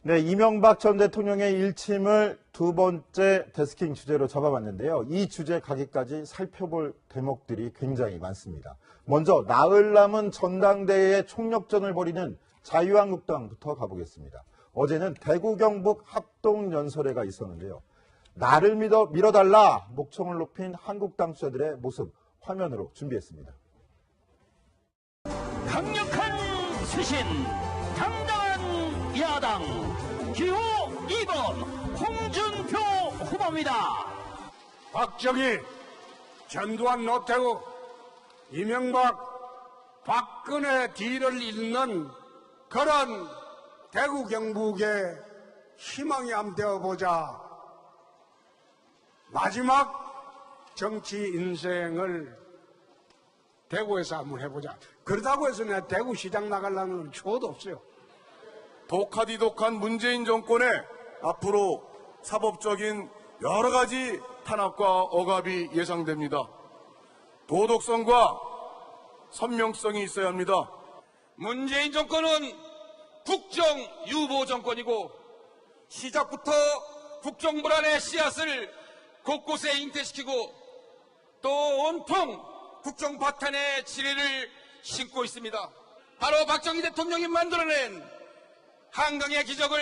네, 이명박 전 대통령의 일침을 두 번째 데스킹 주제로 잡아봤는데요. 이 주제 가기까지 살펴볼 대목들이 굉장히 많습니다. 먼저 나흘 남은 전당대회의 총력전을 벌이는 자유한국당부터 가보겠습니다. 어제는 대구 경북 합동연설회가 있었는데요. 나를 밀어달라 목청을 높인 한국당 주자들의 모습 화면으로 준비했습니다. 강력한 쇄신, 당당한 야당, 기호 2번 홍준표 후보입니다. 박정희, 전두환, 노태우, 이명박, 박근혜 뒤를 잇는 그런 대구 경북의 희망이 한번 되어보자. 마지막 정치 인생을 대구에서 한번 해보자. 그러다고 해서 내가 대구시장 나가려는 추호도 없어요. 독하디독한 문재인 정권의 앞으로 사법적인 여러 가지 탄압과 억압이 예상됩니다. 도덕성과 선명성이 있어야 합니다. 문재인 정권은 국정 유보 정권이고 시작부터 국정 불안의 씨앗을 곳곳에 잉태시키고 또 온통 국정 파탄의 지뢰를 심고 있습니다. 바로 박정희 대통령이 만들어낸 한강의 기적을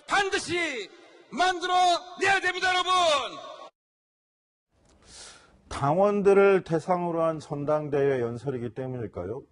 반드시 만들어내야 됩니다, 여러분. 당원들을 대상으로 한 전당대회 연설이기 때문일까요?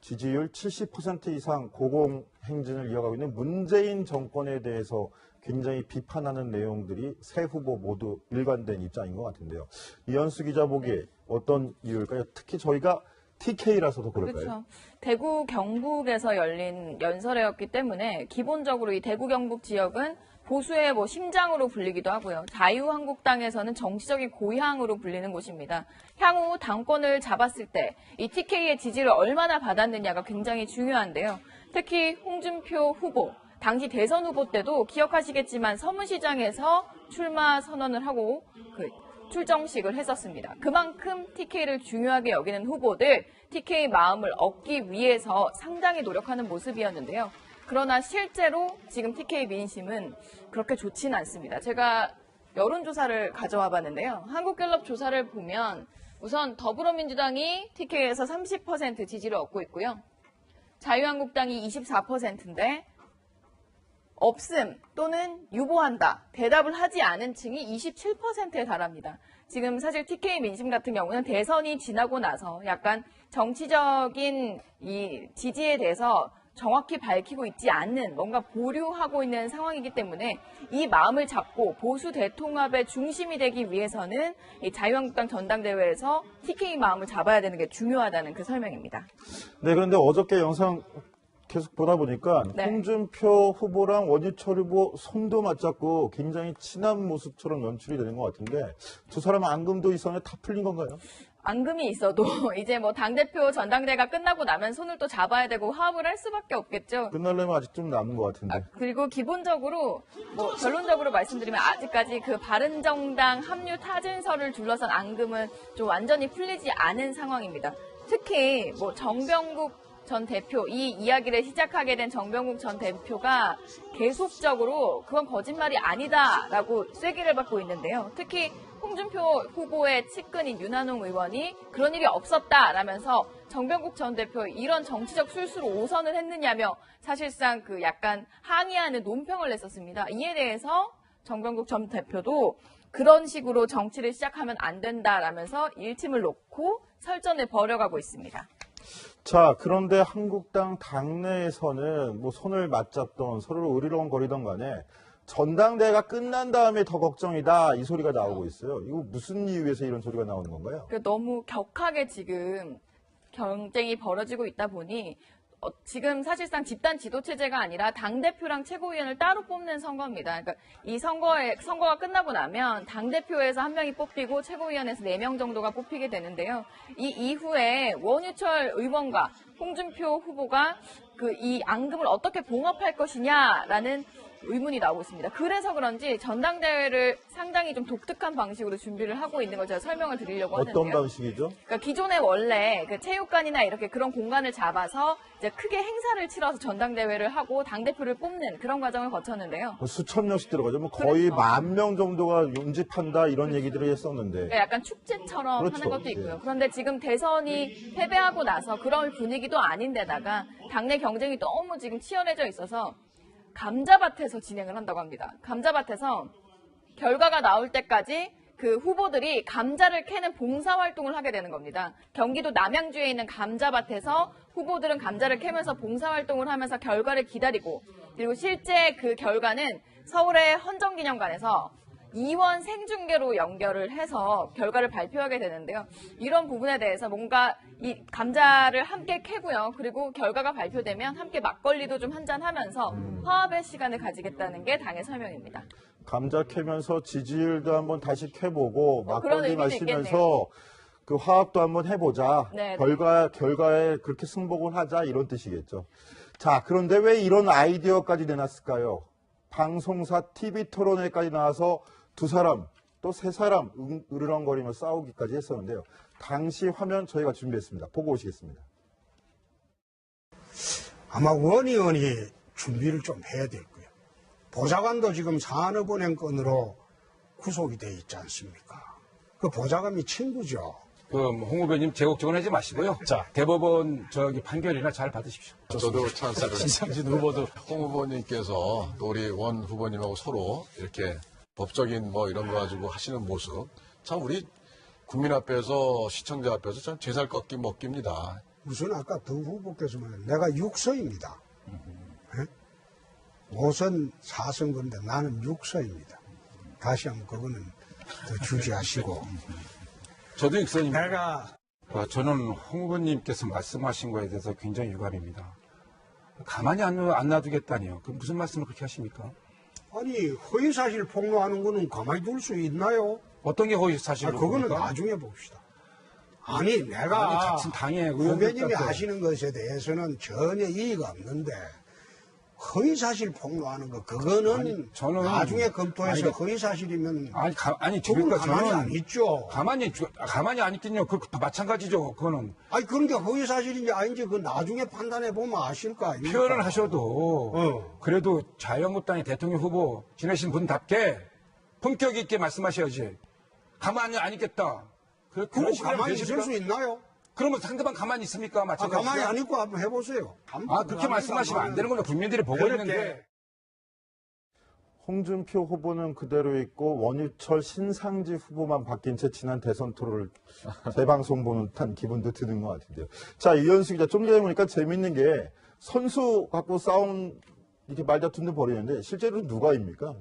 지지율 70% 이상 고공행진을 이어가고 있는 문재인 정권에 대해서 굉장히 비판하는 내용들이 세 후보 모두 일관된 입장인 것 같은데요. 이현수 기자 보기에 어떤 이유일까요? 특히 저희가 TK라서도 그럴까요? 그렇죠. 대구 경북에서 열린 연설회였기 때문에 기본적으로 이 대구 경북 지역은 보수의 심장으로 불리기도 하고요. 자유한국당에서는 정치적인 고향으로 불리는 곳입니다. 향후 당권을 잡았을 때 이 TK의 지지를 얼마나 받았느냐가 굉장히 중요한데요. 특히 홍준표 후보, 당시 대선 후보 때도 기억하시겠지만 서문시장에서 출마 선언을 하고 출정식을 했었습니다. 그만큼 TK를 중요하게 여기는 후보들, TK 마음을 얻기 위해서 상당히 노력하는 모습이었는데요. 그러나 실제로 지금 TK 민심은 그렇게 좋지는 않습니다. 제가 여론조사를 가져와 봤는데요. 한국갤럽 조사를 보면 우선 더불어민주당이 TK에서 30% 지지를 얻고 있고요. 자유한국당이 24%인데 없음 또는 유보한다, 대답을 하지 않은 층이 27%에 달합니다. 지금 사실 TK 민심 같은 경우는 대선이 지나고 나서 약간 정치적인 이 지지에 대해서 정확히 밝히고 있지 않는, 뭔가 보류하고 있는 상황이기 때문에 이 마음을 잡고 보수 대통합의 중심이 되기 위해서는 이 자유한국당 전당대회에서 TK 마음을 잡아야 되는 게 중요하다는 그 설명입니다. 네, 그런데 어저께 영상 계속 보다 보니까 네. 홍준표 후보랑 원유철 후보 손도 맞잡고 굉장히 친한 모습처럼 연출이 되는 것 같은데 두 사람 앙금도 이 선에 다 풀린 건가요? 앙금이 있어도 이제 당대표 전당대회가 끝나고 나면 손을 또 잡아야 되고 화합을 할 수밖에 없겠죠. 끝나려면 아직 좀 남은 것 같은데. 그리고 기본적으로 결론적으로 말씀드리면 아직까지 그 바른정당 합류 타진설을 둘러싼 앙금은 좀 완전히 풀리지 않은 상황입니다. 특히 정병국 전 대표, 이 이야기를 시작하게 된 정병국 전 대표가 계속적으로 그건 거짓말이 아니다라고 쐐기를 받고 있는데요. 특히 홍준표 후보의 측근인 윤한홍 의원이 그런 일이 없었다라면서 정병국 전 대표 이런 정치적 술수로 오선을 했느냐며 사실상 약간 항의하는 논평을 냈었습니다. 이에 대해서 정병국 전 대표도 그런 식으로 정치를 시작하면 안 된다라면서 일침을 놓고 설전을 벌여가고 있습니다. 자, 그런데 한국당 당내에서는 손을 맞잡던 서로 으르렁거리던 간에 전당대회가 끝난 다음에 더 걱정이다 이 소리가 나오고 있어요. 이거 무슨 이유에서 이런 소리가 나오는 건가요? 너무 격하게 지금 경쟁이 벌어지고 있다 보니 지금 사실상 집단 지도체제가 아니라 당대표랑 최고위원을 따로 뽑는 선거입니다. 그러니까 이 선거가 끝나고 나면 당대표에서 한 명이 뽑히고 최고위원에서 4명 정도가 뽑히게 되는데요. 이 이후에 원유철 의원과 홍준표 후보가 이 앙금을 어떻게 봉합할 것이냐라는 의문이 나오고 있습니다. 그래서 그런지 전당대회를 상당히 좀 독특한 방식으로 준비를 하고 있는 걸 제가 설명을 드리려고 하는데요. 어떤 방식이죠? 그러니까 기존에 원래 그 체육관이나 이렇게 그런 공간을 잡아서 이제 크게 행사를 치러서 전당대회를 하고 당대표를 뽑는 그런 과정을 거쳤는데요. 뭐 수천 명씩 들어가죠. 뭐 거의 그렇죠. 10,000명 정도가 운집한다 이런 얘기들을 했었는데. 그러니까 약간 축제처럼 그렇죠. 하는 것도 있고요. 예. 그런데 지금 대선이 패배하고 나서 그런 분위기도 아닌데다가 당내 경쟁이 너무 지금 치열해져 있어서 감자밭에서 진행을 한다고 합니다. 감자밭에서 결과가 나올 때까지 그 후보들이 감자를 캐는 봉사활동을 하게 되는 겁니다. 경기도 남양주에 있는 감자밭에서 후보들은 감자를 캐면서 봉사활동을 하면서 결과를 기다리고, 그리고 실제 그 결과는 서울의 헌정기념관에서 이원 생중계로 연결을 해서 결과를 발표하게 되는데요. 이런 부분에 대해서 뭔가 이 감자를 함께 캐고요. 그리고 결과가 발표되면 함께 막걸리도 좀 한잔하면서 화합의 시간을 가지겠다는 게 당의 설명입니다. 감자 캐면서 지지율도 한번 다시 캐보고 그런 막걸리 의미도 마시면서 그 화합도 한번 해보자. 네. 결과에 그렇게 승복을 하자 이런 뜻이겠죠. 자, 그런데 왜 이런 아이디어까지 내놨을까요? 방송사 TV 토론회까지 나와서 두 사람 또 세 사람 으르렁거리며 싸우기까지 했었는데요. 당시 화면 저희가 준비했습니다. 보고 오시겠습니다. 아마 원 의원이 준비를 좀 해야 될 거예요. 보좌관도 지금 산업은행 건으로 구속이 돼 있지 않습니까? 그 보좌관이 친구죠. 홍 후보님 제곡적은 하지 마시고요. 자, 대법원 판결이나 잘 받으십시오. 저도 찬스를. 신상진 후보도 홍 후보님께서 또 우리 원 후보님하고 서로 이렇게 법적인 뭐 이런 거 가지고 하시는 모습. 참 우리 국민 앞에서 시청자 앞에서 참 제살 꺾기 먹기입니다. 무슨 아까 더 후보께서 말한 내가 6서입니다. 5선 4선 건데 나는 6서입니다. 다시 한번 그거는 더 주지하시고. 저도 육선입니다. 내가 저는 홍 후보님께서 말씀하신 거에 대해서 굉장히 유감입니다. 가만히 안 놔두겠다니요. 그 무슨 말씀을 그렇게 하십니까? 아니 허위사실 폭로하는 거는 가만히 둘 수 있나요? 어떤 게 허위 사실로 그거는 봅니까? 나중에 봅시다. 아니 내가 아니, 자칫 당의 후배님이 의원들과 하시는 것에 대해서는 전혀 이의가 없는데 허위사실 폭로하는 거 그거는 아니, 저는- 나중에 검토해서 아니, 허위사실이면 아니 그건 그러니까 가만히 저는 안 있죠. 가만히 안 있긴요. 그 마찬가지죠. 그거는 아니 그런 게 허위사실인지 아닌지 그 나중에 판단해 보면 아실 거 아닙니까? 표현을 하셔도 그래도 자유한국당의 대통령 후보 지내신 분답게 품격 있게 말씀하셔야지. 가만히 안 있겠다. 그런 그거 식으로 가만히 되십니까? 있을 수 있나요? 그러면 상대방 가만히 있습니까? 마찬가지로. 가만히 안 있고 한번 해보세요. 그렇게 말씀하시면 안 되는 걸로 국민들이 보고 그렇게. 있는데. 홍준표 후보는 그대로 있고 원유철 신상지 후보만 바뀐 채 지난 대선 토론을 재방송 보는 듯한 기분도 드는 것 같은데요. 자, 이현수 기자, 좀 전에 보니까 재밌는 게 선수 갖고 싸움 이렇게 말다툼도 벌이는데 실제로 누가입니까?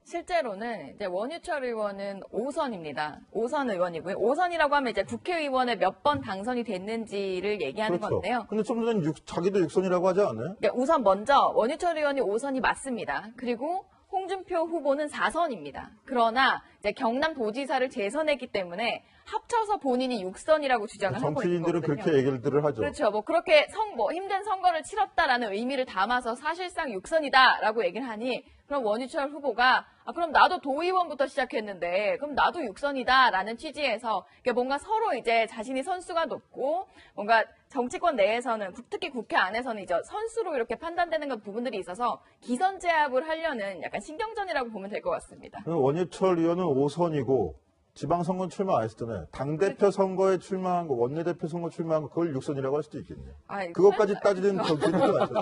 실제로는 이제 원유철 의원은 5선입니다. 5선 의원이고요. 5선이라고 하면 이제 국회의원에 몇 번 당선이 됐는지를 얘기하는 건데요. 근데 좀 전에 자기도 육선이라고 하지 않아요? 그러니까 우선 먼저 원유철 의원이 5선이 맞습니다. 그리고 홍준표 후보는 4선입니다. 그러나 이제 경남도지사를 재선했기 때문에 합쳐서 본인이 6선이라고 주장을 하고 있는 정치인들은 거거든요. 그렇게 얘기들을 하죠. 그렇죠. 뭐 그렇게 힘든 선거를 치렀다라는 의미를 담아서 사실상 6선이다라고 얘기를 하니 그럼 원유철 후보가 그럼 나도 도의원부터 시작했는데 그럼 나도 6선이다라는 취지에서 뭔가 서로 이제 자신이 선수가 높고 뭔가 정치권 내에서는 특히 국회 안에서는 이제 선수로 이렇게 판단되는 부분들이 있어서 기선제압을 하려는 약간 신경전이라고 보면 될 것 같습니다. 원유철 의원은 5선이고 지방선거 출마 안 했잖아요. 당대표 선거에 출마한 거, 원내대표 선거 출마한 거 그걸 6선이라고 할 수도 있겠네요. 그것까지 따지는 정치인도 많죠.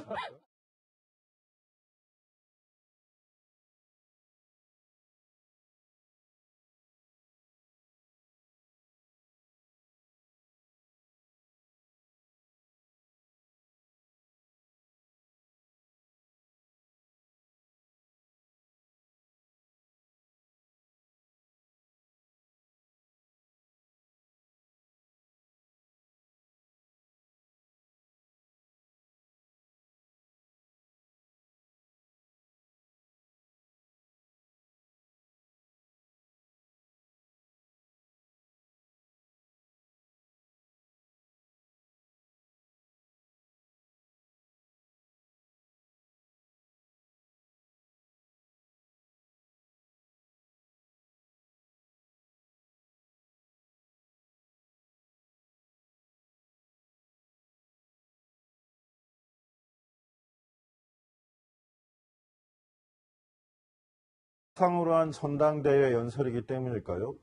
상으로 한 전당대회 연설이기 때문일까요?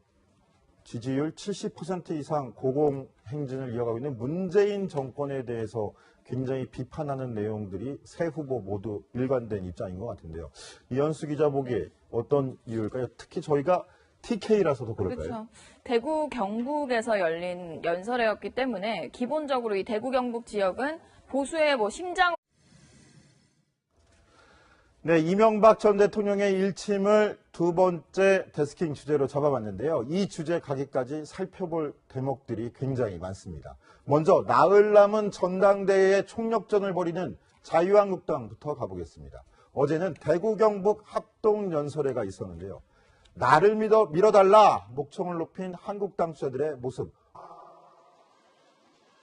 지지율 70% 이상 고공행진을 이어가고 있는 문재인 정권에 대해서 굉장히 비판하는 내용들이 세 후보 모두 일관된 입장인 것 같은데요. 이현수 기자 보기에 어떤 이유일까요? 특히 저희가 TK라서도 그럴까요? 그렇죠. 대구 경북에서 열린 연설회였기 때문에 기본적으로 이 대구 경북 지역은 보수의 심장. 네, 이명박 전 대통령의 일침을 두 번째 데스킹 주제로 잡아봤는데요. 이 주제 가기까지 살펴볼 대목들이 굉장히 많습니다. 먼저 나흘 남은 전당대회에 총력전을 벌이는 자유한국당부터 가보겠습니다. 어제는 대구 경북 합동연설회가 있었는데요. 나를 밀어달라 목청을 높인 한국당 주자들의 모습.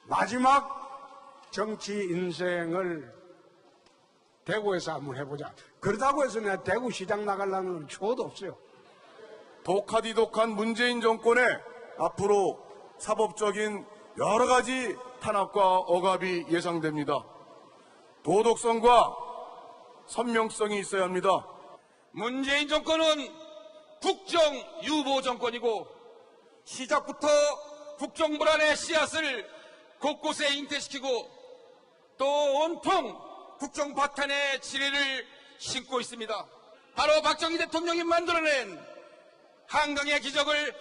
마지막 정치 인생을 대구에서 한번 해보자. 그렇다고 해서 내가 대구시장 나가려는 초도 없어요. 독하디독한 문재인 정권의 앞으로 사법적인 여러 가지 탄압과 억압이 예상됩니다. 도덕성과 선명성이 있어야 합니다. 문재인 정권은 국정 유보 정권이고 시작부터 국정 불안의 씨앗을 곳곳에 잉태시키고 또 온통 국정 파탄의 지뢰를 심고 있습니다. 바로 박정희 대통령이 만들어낸 한강의 기적을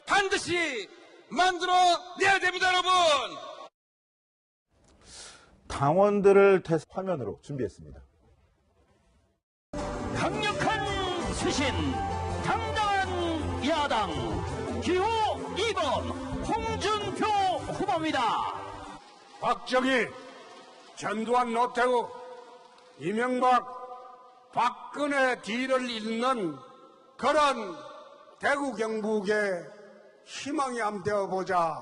반드시 만들어내야 됩니다, 여러분. 당원들을 화면으로 준비했습니다. 강력한 수신, 당당한 야당, 기호 2번 홍준표 후보입니다. 박정희, 전두환, 노태우, 이명박, 박근혜 뒤를 잇는 그런 대구 경북의 희망이 한번 되어보자.